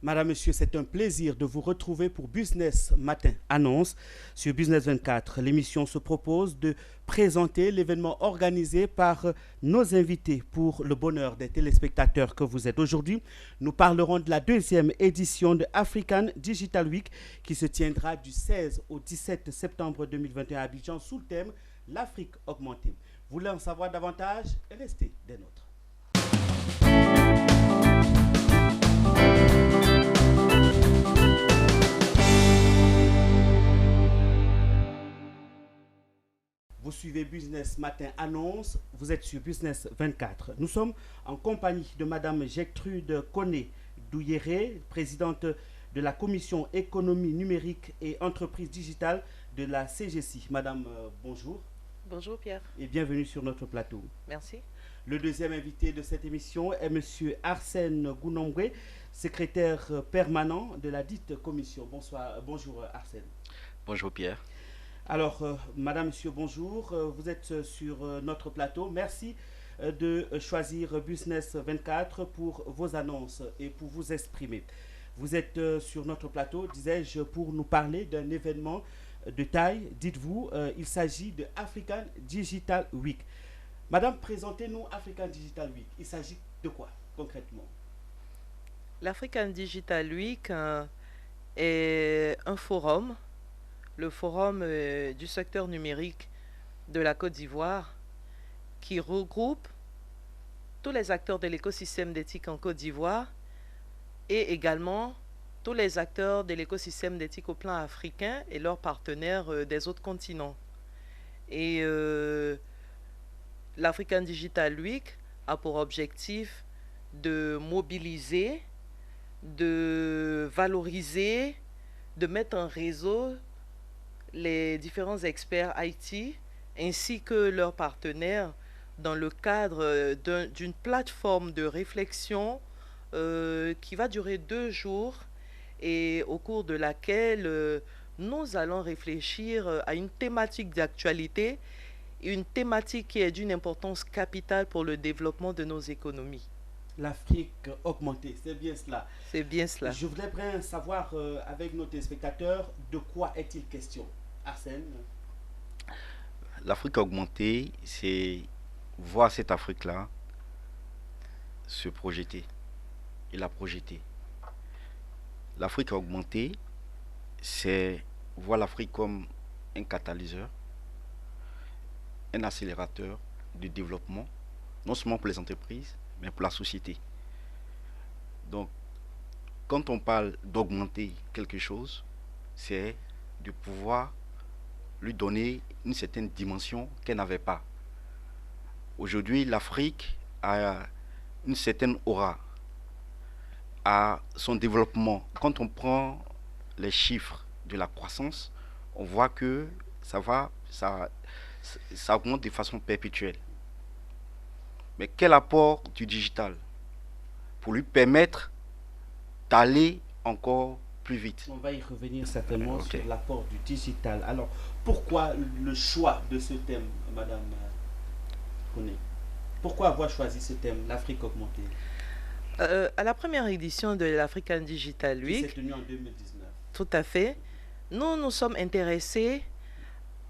Madame, Monsieur, c'est un plaisir de vous retrouver pour Business Matin Annonce sur Business 24. L'émission se propose de présenter l'événement organisé par nos invités pour le bonheur des téléspectateurs que vous êtes. Aujourd'hui, nous parlerons de la deuxième édition de African Digital Week qui se tiendra du 16 au 17 septembre 2021 à Abidjan sous le thème l'Afrique augmentée. Vous voulez en savoir davantage? Restez des nôtres. Vous suivez Business Matin Annonce, vous êtes sur Business 24. Nous sommes en compagnie de Madame Gertrude Koné-Douyéré, présidente de la Commission Économie numérique et entreprise digitale de la CGC. Madame, bonjour. Bonjour Pierre. Et bienvenue sur notre plateau. Merci. Le deuxième invité de cette émission est Monsieur Arsène Gounombre, secrétaire permanent de la dite commission. Bonjour Arsène. Bonjour Pierre. Alors, Madame, Monsieur, bonjour. Vous êtes sur notre plateau. Merci de choisir Business 24 pour vos annonces et pour vous exprimer. Vous êtes sur notre plateau, disais-je, pour nous parler d'un événement de taille. Dites-vous, il s'agit de African Digital Week. Madame, présentez-nous African Digital Week. Il s'agit de quoi concrètement? L'African Digital Week est un forum, le forum du secteur numérique de la Côte d'Ivoire, qui regroupe tous les acteurs de l'écosystème d'éthique en Côte d'Ivoire et également tous les acteurs de l'écosystème d'éthique au plan africain et leurs partenaires des autres continents. Et l'African Digital Week a pour objectif de mobiliser, de valoriser, de mettre en réseau les différents experts IT ainsi que leurs partenaires dans le cadre d'une plateforme de réflexion qui va durer 2 jours et au cours de laquelle nous allons réfléchir à une thématique d'actualité, une thématique qui est d'une importance capitale pour le développement de nos économies. L'Afrique augmentée, c'est bien cela. C'est bien cela. Je voudrais bien savoir avec nos téléspectateurs de quoi est-il question. Arsène? L'Afrique augmentée, c'est voir cette Afrique-là se projeter et la projeter. L'Afrique augmentée, c'est voir l'Afrique comme un catalyseur, un accélérateur de développement, non seulement pour les entreprises, mais pour la société. Donc, quand on parle d'augmenter quelque chose, c'est de pouvoir lui donner une certaine dimension qu'elle n'avait pas. Aujourd'hui, l'Afrique a une certaine aura, a son développement. Quand on prend les chiffres de la croissance, on voit que ça augmente de façon perpétuelle. Mais quel apport du digital pour lui permettre d'aller encore plus vite? On va y revenir certainement Okay. sur l'apport du digital. Alors, pourquoi le choix de ce thème, Madame Koné? Pourquoi avoir choisi ce thème, l'Afrique augmentée, À la première édition de l'African Digital qui s'est Week, tenue en 2019? tout à fait, nous nous sommes intéressés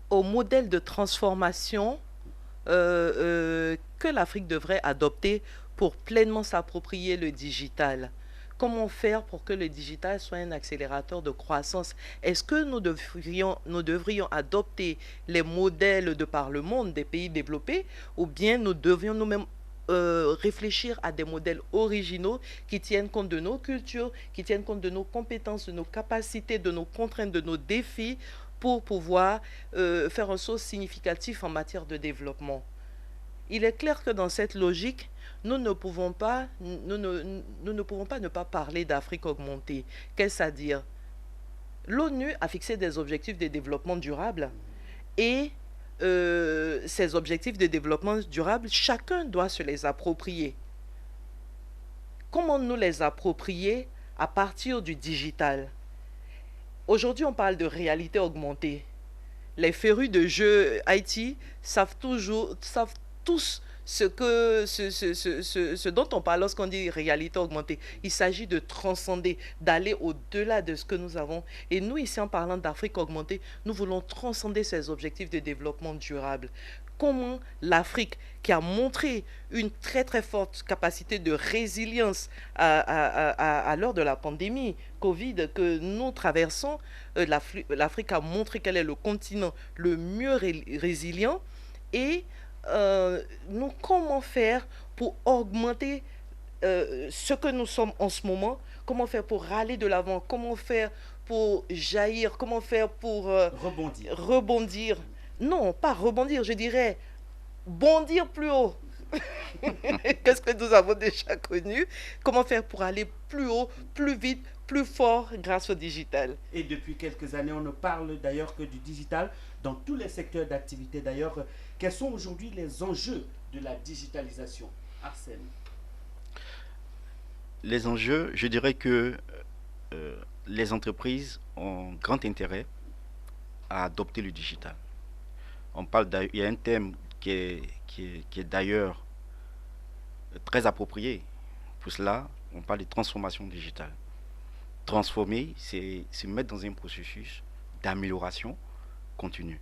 au modèle de transformation que l'Afrique devrait adopter pour pleinement s'approprier le digital. Comment faire pour que le digital soit un accélérateur de croissance? Est-ce que nous devrions adopter les modèles de par le monde des pays développés ou bien nous devrions nous-mêmes réfléchir à des modèles originaux qui tiennent compte de nos cultures, qui tiennent compte de nos compétences, de nos capacités, de nos contraintes, de nos défis pour pouvoir faire un saut significatif en matière de développement? Il est clair que dans cette logique, nous ne pouvons pas ne pas parler d'Afrique augmentée. Qu'est-ce à dire? L'ONU a fixé des objectifs de développement durable et ces objectifs de développement durable, chacun doit se les approprier. Comment nous les approprier à partir du digital? Aujourd'hui, on parle de réalité augmentée. Les férus de jeux IT savent tous ce dont on parle lorsqu'on dit réalité augmentée. Il s'agit de transcender, d'aller au-delà de ce que nous avons. Et nous, ici, en parlant d'Afrique augmentée, nous voulons transcender ces objectifs de développement durable. Comment l'Afrique, qui a montré une très très forte capacité de résilience à l'heure de la pandémie Covid que nous traversons, l'Afrique a montré qu'elle est le continent le mieux résilient. Et nous, comment faire pour augmenter ce que nous sommes en ce moment, comment faire pour aller de l'avant, comment faire pour jaillir, comment faire pour rebondir. Non, pas rebondir, je dirais bondir plus haut. Qu'est-ce que nous avons déjà connu? Comment faire pour aller plus haut, plus vite, plus fort grâce au digital? Et depuis quelques années, on ne parle d'ailleurs que du digital dans tous les secteurs d'activité. D'ailleurs, quels sont aujourd'hui les enjeux de la digitalisation? Arsène. Les enjeux, je dirais que les entreprises ont grand intérêt à adopter le digital. Il y a un thème qui est d'ailleurs très approprié. Pour cela, on parle de transformation digitale. Transformer, c'est se mettre dans un processus d'amélioration continue.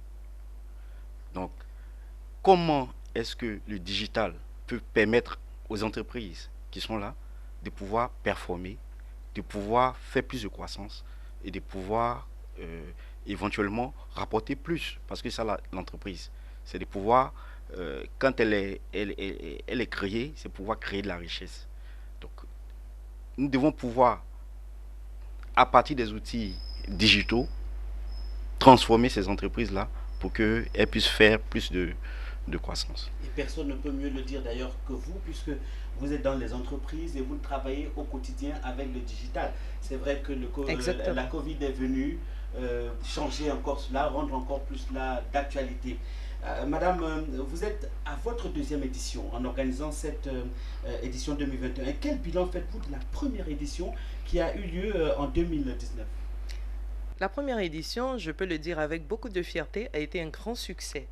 Donc, comment est-ce que le digital peut permettre aux entreprises qui sont là de pouvoir performer, de pouvoir faire plus de croissance et de pouvoir éventuellement rapporter plus? Parce que ça, l'entreprise, c'est de pouvoir, quand elle est créée, c'est pouvoir créer de la richesse. Donc, nous devons pouvoir, à partir des outils digitaux, transformer ces entreprises-là pour qu'elles puissent faire plus de croissance. Et personne ne peut mieux le dire d'ailleurs que vous, puisque vous êtes dans les entreprises et vous travaillez au quotidien avec le digital. C'est vrai que la Covid est venue changer encore cela, rendre encore plus cela d'actualité. Madame, vous êtes à votre deuxième édition en organisant cette édition 2021. Et quel bilan faites-vous de la première édition qui a eu lieu en 2019? La première édition, je peux le dire avec beaucoup de fierté, a été un grand succès.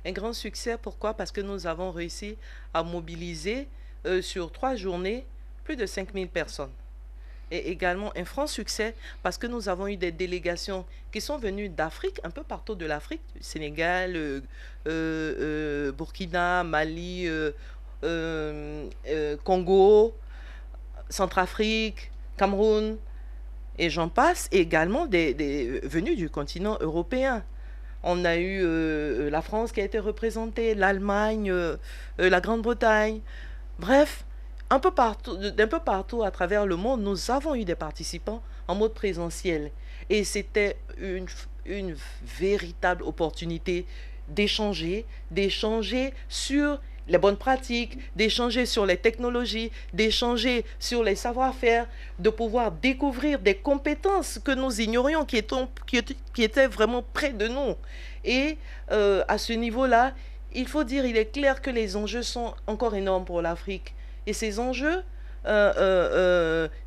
Un grand succès, pourquoi? Parce que nous avons réussi à mobiliser sur 3 journées plus de 5000 personnes. Et également un franc succès parce que nous avons eu des délégations qui sont venues d'Afrique, un peu partout de l'Afrique, Sénégal, Burkina, Mali, Congo, Centrafrique, Cameroun, et j'en passe, et également venus du continent européen. On a eu la France qui a été représentée, l'Allemagne, la Grande-Bretagne, bref, d'un peu partout à travers le monde, nous avons eu des participants en mode présentiel. Et c'était une véritable opportunité d'échanger sur les bonnes pratiques, d'échanger sur les technologies, d'échanger sur les savoir-faire, de pouvoir découvrir des compétences que nous ignorions, qui étaient vraiment près de nous. Et à ce niveau-là, il faut dire, il est clair que les enjeux sont encore énormes pour l'Afrique. Et ces enjeux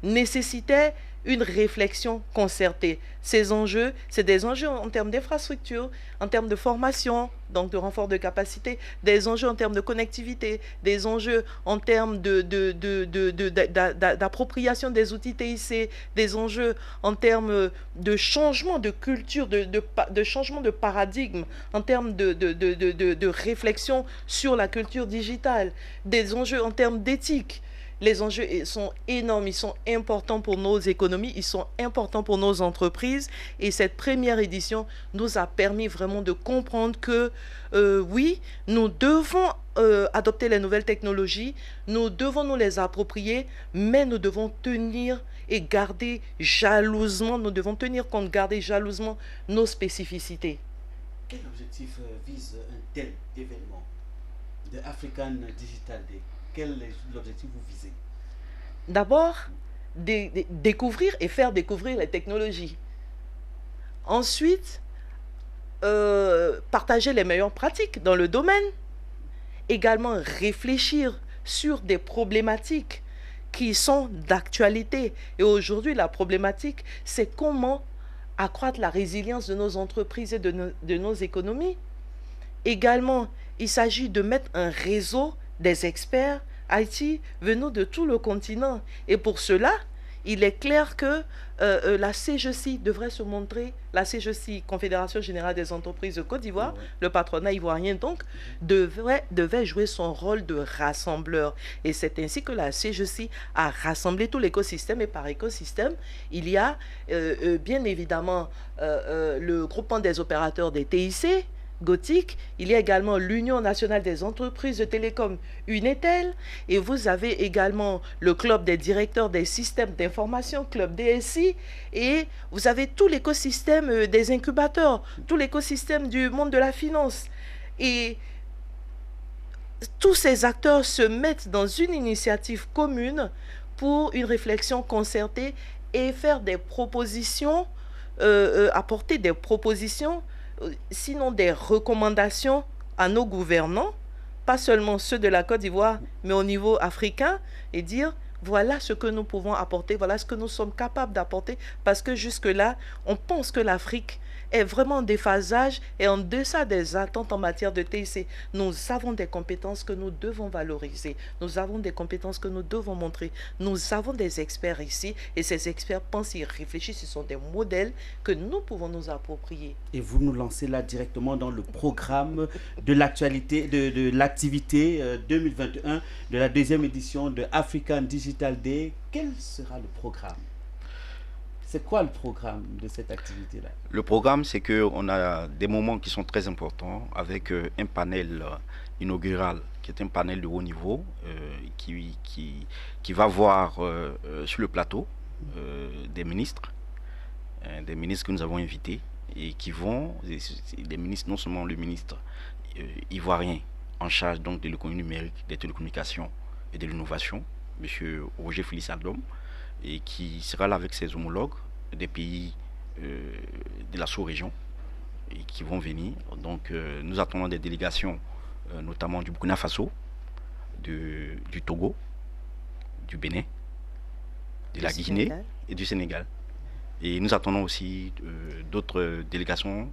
nécessitaient une réflexion concertée. Ces enjeux, c'est des enjeux en termes d'infrastructure, en termes de formation, donc de renfort de capacité, des enjeux en termes de connectivité, des enjeux en termes d'appropriation des outils TIC, des enjeux en termes de changement de culture, de changement de paradigme, en termes de réflexion sur la culture digitale, des enjeux en termes d'éthique. Les enjeux sont énormes, ils sont importants pour nos économies, ils sont importants pour nos entreprises. Et cette première édition nous a permis vraiment de comprendre que oui, nous devons adopter les nouvelles technologies, nous devons nous les approprier, mais nous devons tenir et garder jalousement, nous devons tenir compte, garder jalousement nos spécificités. Quel objectif vise un tel événement de African Digital Day? Quel est l'objectif que vous visez? D'abord, découvrir et faire découvrir les technologies. Ensuite, partager les meilleures pratiques dans le domaine. Également, réfléchir sur des problématiques qui sont d'actualité. Et aujourd'hui, la problématique, c'est comment accroître la résilience de nos entreprises et de nos économies. Également, il s'agit de mettre un réseau des experts IT venant de tout le continent. Et pour cela, il est clair que la CGECI devrait se montrer, la CGECI, Confédération Générale des Entreprises de Côte d'Ivoire, le patronat ivoirien donc, devait jouer son rôle de rassembleur. Et c'est ainsi que la CGECI a rassemblé tout l'écosystème. Et par écosystème, il y a bien évidemment le groupement des opérateurs des TIC, Gothic, il y a également l'Union nationale des entreprises de télécom, Unetel, et vous avez également le club des directeurs des systèmes d'information, club DSI, et vous avez tout l'écosystème des incubateurs, tout l'écosystème du monde de la finance. Et tous ces acteurs se mettent dans une initiative commune pour une réflexion concertée et faire des propositions, apporter des propositions, sinon des recommandations à nos gouvernants, pas seulement ceux de la Côte d'Ivoire, mais au niveau africain, et dire voilà ce que nous pouvons apporter, voilà ce que nous sommes capables d'apporter, parce que jusque-là, on pense que l'Afrique est vraiment en déphasage et en deçà des attentes en matière de TIC. Nous avons des compétences que nous devons valoriser. Nous avons des compétences que nous devons montrer. Nous avons des experts ici et ces experts pensent et réfléchissent. Ce sont des modèles que nous pouvons nous approprier. Et vous nous lancez là directement dans le programme de l'actualité, de l'activité 2021 de la deuxième édition de African Digital Day. Quel sera le programme? C'est quoi le programme de cette activité-là? Le programme, c'est qu'on a des moments qui sont très importants avec un panel inaugural qui est un panel de haut niveau qui va voir sur le plateau des ministres que nous avons invités et qui vont, des ministres, non seulement le ministre ivoirien en charge donc de l'économie numérique, des télécommunications et de l'innovation, M. Roger Félix Aldom, et qui sera là avec ses homologues des pays de la sous-région et qui vont venir. Donc nous attendons des délégations notamment du Burkina Faso, du Togo, du Bénin, de la Guinée et du Sénégal. Et nous attendons aussi d'autres délégations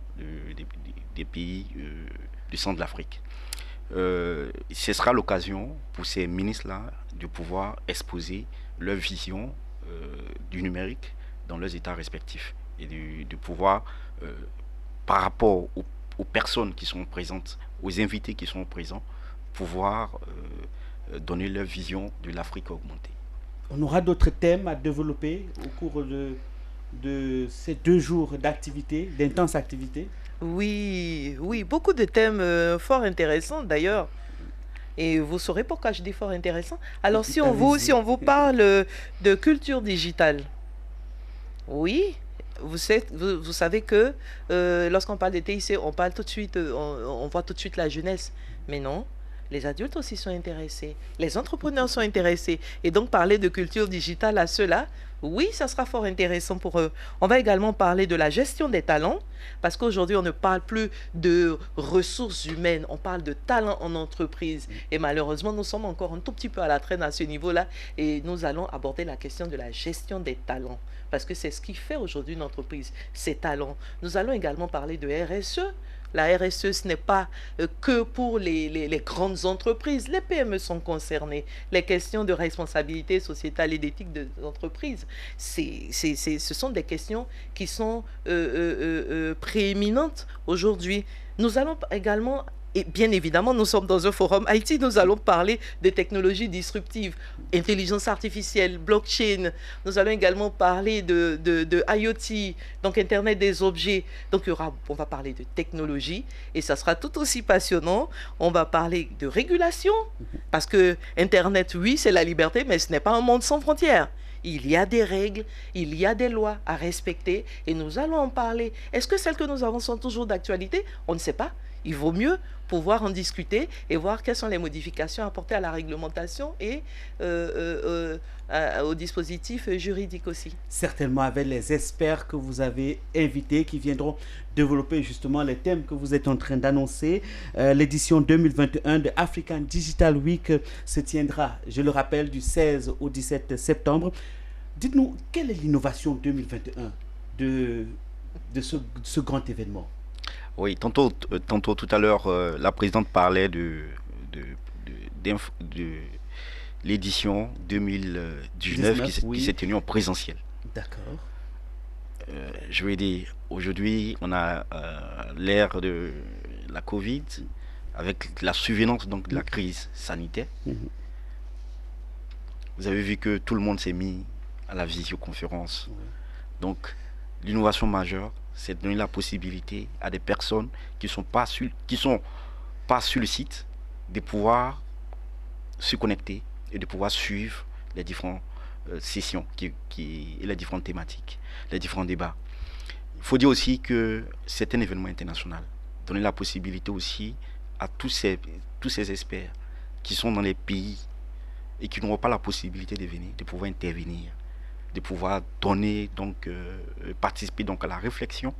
des pays du centre de l'Afrique. Ce sera l'occasion pour ces ministres-là de pouvoir exposer leur vision du numérique dans leurs états respectifs et de pouvoir, par rapport aux personnes qui sont présentes, aux invités qui sont présents, pouvoir donner leur vision de l'Afrique augmentée. On aura d'autres thèmes à développer au cours de ces 2 jours d'activité, d'intenses activités? Oui, beaucoup de thèmes fort intéressants d'ailleurs. Et vous saurez pourquoi je dis fort intéressant. Alors si on vous parle de culture digitale, oui, vous savez que lorsqu'on parle de TIC, on parle tout de suite, on voit tout de suite la jeunesse. Mais non, les adultes aussi sont intéressés, les entrepreneurs sont intéressés. Et donc parler de culture digitale à ceux-là, oui, ça sera fort intéressant pour eux. On va également parler de la gestion des talents, parce qu'aujourd'hui, on ne parle plus de ressources humaines, on parle de talents en entreprise. Et malheureusement, nous sommes encore un tout petit peu à la traîne à ce niveau-là, et nous allons aborder la question de la gestion des talents, parce que c'est ce qui fait aujourd'hui une entreprise, ses talents. Nous allons également parler de RSE. La RSE, ce n'est pas que pour les grandes entreprises. Les PME sont concernées. Les questions de responsabilité sociétale et d'éthique des entreprises, ce sont des questions qui sont prééminentes aujourd'hui. Nous allons également, et bien évidemment, nous sommes dans un forum IT, nous allons parler de technologies disruptives, intelligence artificielle, blockchain. Nous allons également parler de IoT, donc Internet des objets. Donc on va parler de technologie et ça sera tout aussi passionnant. On va parler de régulation, parce que Internet, oui, c'est la liberté, mais ce n'est pas un monde sans frontières. Il y a des règles, il y a des lois à respecter et nous allons en parler. Est-ce que celles que nous avons sont toujours d'actualité? On ne sait pas. Il vaut mieux pouvoir en discuter et voir quelles sont les modifications apportées à la réglementation et au dispositif juridique aussi. Certainement avec les experts que vous avez invités qui viendront développer justement les thèmes que vous êtes en train d'annoncer. L'édition 2021 de African Digital Week se tiendra, je le rappelle, du 16 au 17 septembre. Dites-nous, quelle est l'innovation 2021 de ce grand événement? Oui, tantôt tout à l'heure, la présidente parlait de l'édition 2019 qui s'est tenue en présentiel. D'accord. Je veux dire, aujourd'hui, on a l'ère de la Covid, avec la survenance donc, de la crise sanitaire. Vous avez vu que tout le monde s'est mis à la visioconférence. Donc, l'innovation majeure, c'est de donner la possibilité à des personnes qui sont pas sur le site de pouvoir se connecter et de pouvoir suivre les différentes sessions et les différentes thématiques, les différents débats. Il faut dire aussi que c'est un événement international. Donner la possibilité aussi à tous ces experts qui sont dans les pays et qui n'auront pas la possibilité de venir, de pouvoir intervenir, de pouvoir donner, donc, participer donc à la réflexion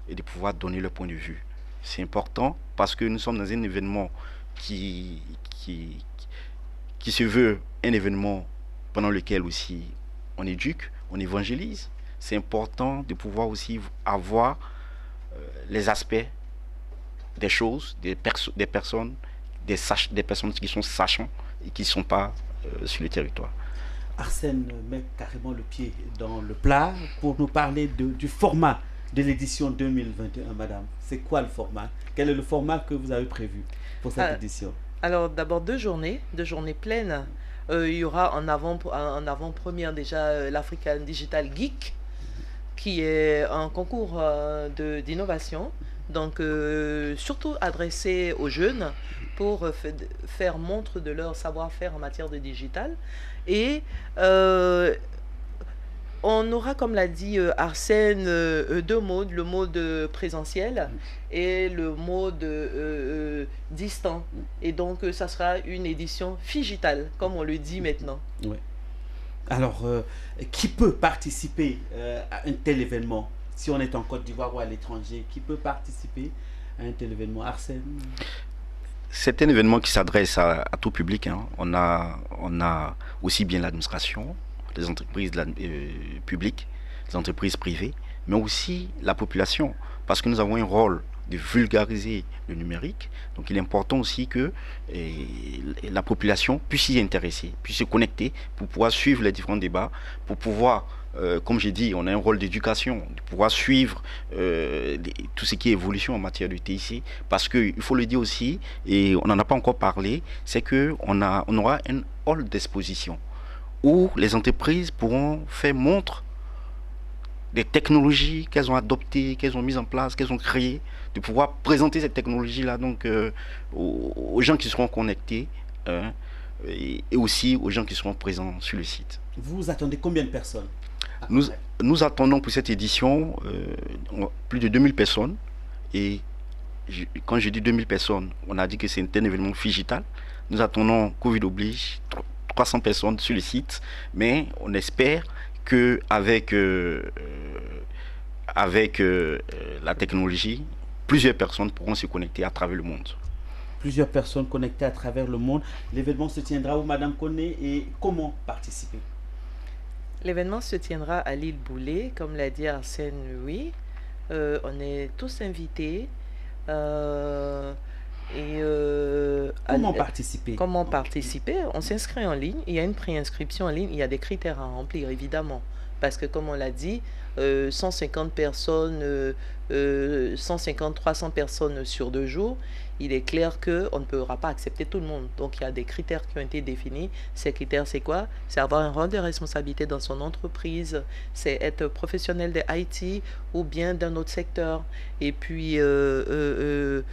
et de pouvoir donner leur point de vue. C'est important parce que nous sommes dans un événement qui se veut un événement pendant lequel aussi on éduque, on évangélise. C'est important de pouvoir aussi avoir les aspects des choses, des personnes qui sont sachants et qui ne sont pas sur le territoire. Arsène met carrément le pied dans le plat pour nous parler du format de l'édition 2021, madame. C'est quoi le format? Quel est le format que vous avez prévu pour cette édition? Alors d'abord deux journées pleines. Il y aura en avant-première déjà l'African Digital Geek, qui est un concours d'innovation, donc surtout adressé aux jeunes pour faire montre de leur savoir-faire en matière de digital. Et on aura, comme l'a dit Arsène, deux modes, le mode présentiel et le mode distant. Et donc, ça sera une édition digitale, comme on le dit maintenant. Oui. Alors, qui peut participer à un tel événement? Si on est en Côte d'Ivoire ou à l'étranger, qui peut participer à un tel événement? Arsène? C'est un événement qui s'adresse à tout public. Hein. On a aussi bien l'administration, les entreprises publiques, les entreprises privées, mais aussi la population, parce que nous avons un rôle de vulgariser le numérique. Donc il est important aussi que la population puisse s'y intéresser, puisse se connecter pour pouvoir suivre les différents débats, pour pouvoir, comme j'ai dit, on a un rôle d'éducation, de pouvoir suivre tout ce qui est évolution en matière de TIC, parce qu'il faut le dire aussi, et on n'en a pas encore parlé, c'est qu'on aura un hall d'exposition où les entreprises pourront faire montre des technologies qu'elles ont adoptées, qu'elles ont mises en place, qu'elles ont créées, de pouvoir présenter cette technologie-là donc aux gens qui seront connectés et aussi aux gens qui seront présents sur le site. Vous attendez combien de personnes? Nous attendons pour cette édition plus de 2000 personnes. Et quand je dis 2000 personnes, on a dit que c'est un événement digital. Nous attendons, Covid oblige, 300 personnes sur le site, mais on espère qu'avec la technologie, plusieurs personnes pourront se connecter à travers le monde. Plusieurs personnes connectées à travers le monde. L'événement se tiendra où, madame Koné, et comment participer? L'événement se tiendra à l'île Boulay, comme l'a dit Arsène Louis. On est tous invités. Comment participer? Comment participer? On s'inscrit en ligne. Il y a une préinscription en ligne. Il y a des critères à remplir, évidemment. Parce que, comme on l'a dit, 150 personnes, 300 personnes sur 2 jours, il est clair qu'on ne pourra pas accepter tout le monde. Donc, il y a des critères qui ont été définis. Ces critères, c'est quoi? C'est avoir un rôle de responsabilité dans son entreprise, c'est être professionnel de IT ou bien d'un autre secteur. Et puis, être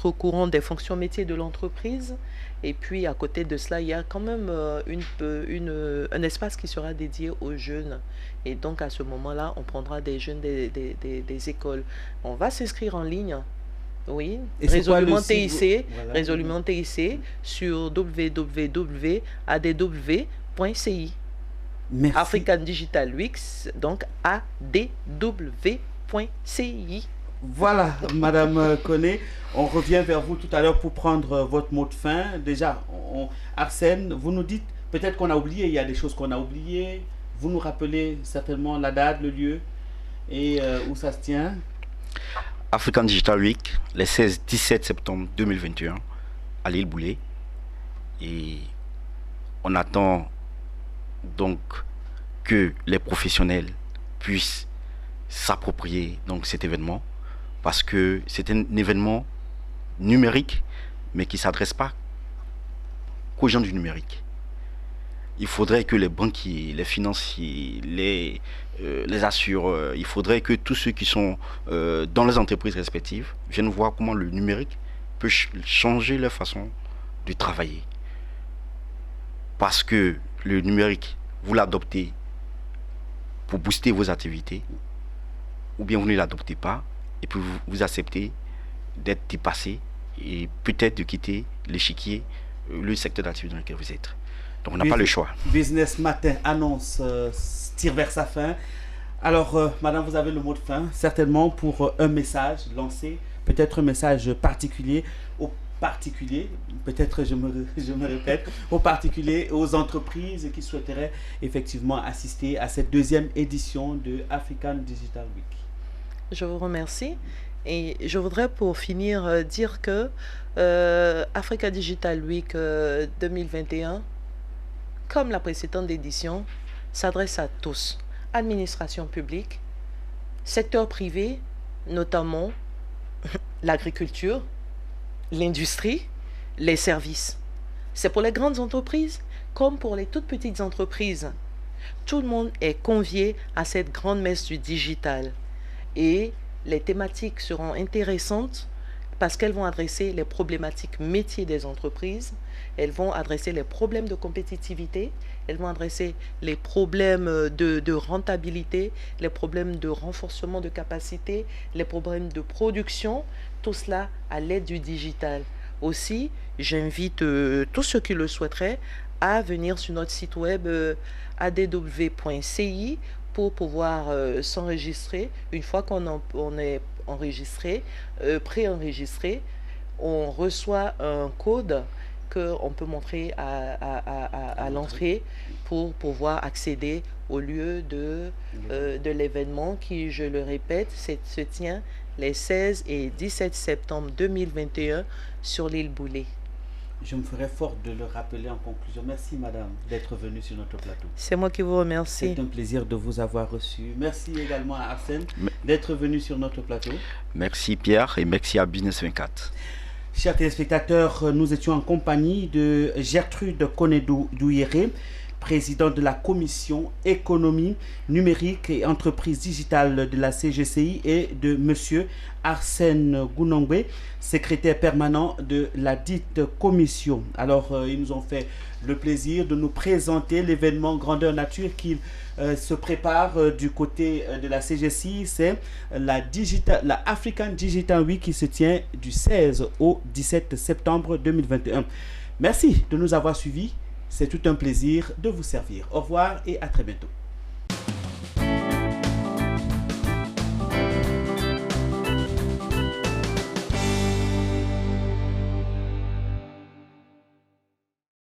au courant des fonctions métiers de l'entreprise. Et puis, à côté de cela, il y a quand même un espace qui sera dédié aux jeunes. Et donc, à ce moment-là, on prendra des jeunes des écoles. On va s'inscrire en ligne. Oui, résolument TIC, voilà. Résolument TIC sur www.adw.ci. Merci. African Digital Week, donc adw.ci. Voilà, madame Koné, on revient vers vous tout à l'heure pour prendre votre mot de fin. Déjà, Arsène, vous nous dites, peut-être qu'on a oublié, il y a des choses qu'on a oubliées. Vous nous rappelez certainement la date, le lieu et où ça se tient. African Digital Week, les 16-17 septembre 2021, à l'île Boulay. Et on attend donc que les professionnels puissent s'approprier donc cet événement, parce que c'est un événement numérique, mais qui ne s'adresse pas qu'aux gens du numérique. Il faudrait que les banquiers, les financiers, les assureurs, il faudrait que tous ceux qui sont dans les entreprises respectives viennent voir comment le numérique peut changer leur façon de travailler. Parce que le numérique, vous l'adoptez pour booster vos activités, ou bien vous ne l'adoptez pas, et puis vous acceptez d'être dépassé et peut-être de quitter l'échiquier, le secteur d'activité dans lequel vous êtes. Donc on n'a pas le choix. Business Matin annonce tire vers sa fin. Alors, madame, vous avez le mot de fin, certainement pour un message lancé, peut-être un message particulier aux particuliers, peut-être je me répète, aux particuliers, aux entreprises qui souhaiteraient effectivement assister à cette deuxième édition de African Digital Week. Je vous remercie. Et je voudrais pour finir dire que Africa Digital Week 2021, comme la précédente édition, s'adresse à tous. Administration publique, secteur privé, notamment l'agriculture, l'industrie, les services. C'est pour les grandes entreprises comme pour les toutes petites entreprises. Tout le monde est convié à cette grande messe du digital. Et les thématiques seront intéressantes parce qu'elles vont adresser les problématiques métiers des entreprises, elles vont adresser les problèmes de compétitivité, elles vont adresser les problèmes de rentabilité, les problèmes de renforcement de capacité, les problèmes de production, tout cela à l'aide du digital. Aussi, j'invite tous ceux qui le souhaiteraient à venir sur notre site web adw.ci pour pouvoir s'enregistrer. Une fois qu'on est enregistré, préenregistré, on reçoit un code qu'on peut montrer à l'entrée pour pouvoir accéder au lieu de l'événement qui, je le répète, se tient les 16 et 17 septembre 2021 sur l'île Boulay. Je me ferai fort de le rappeler en conclusion. Merci, madame, d'être venue sur notre plateau. C'est moi qui vous remercie. C'est un plaisir de vous avoir reçu. Merci également à Arsène d'être venu sur notre plateau. Merci, Pierre, et merci à Business 24. Chers téléspectateurs, nous étions en compagnie de Gertrude Konedou-Douiré, présidente de la commission économie numérique et entreprise digitale de la CGCI, et de monsieur Arsène Gounongbe, secrétaire permanent de la dite commission. Alors, ils nous ont fait le plaisir de nous présenter l'événement grandeur nature qui se prépare du côté de la CGCI. C'est la African Digital Week qui se tient du 16 au 17 septembre 2021. Merci de nous avoir suivis. C'est tout un plaisir de vous servir. Au revoir et à très bientôt.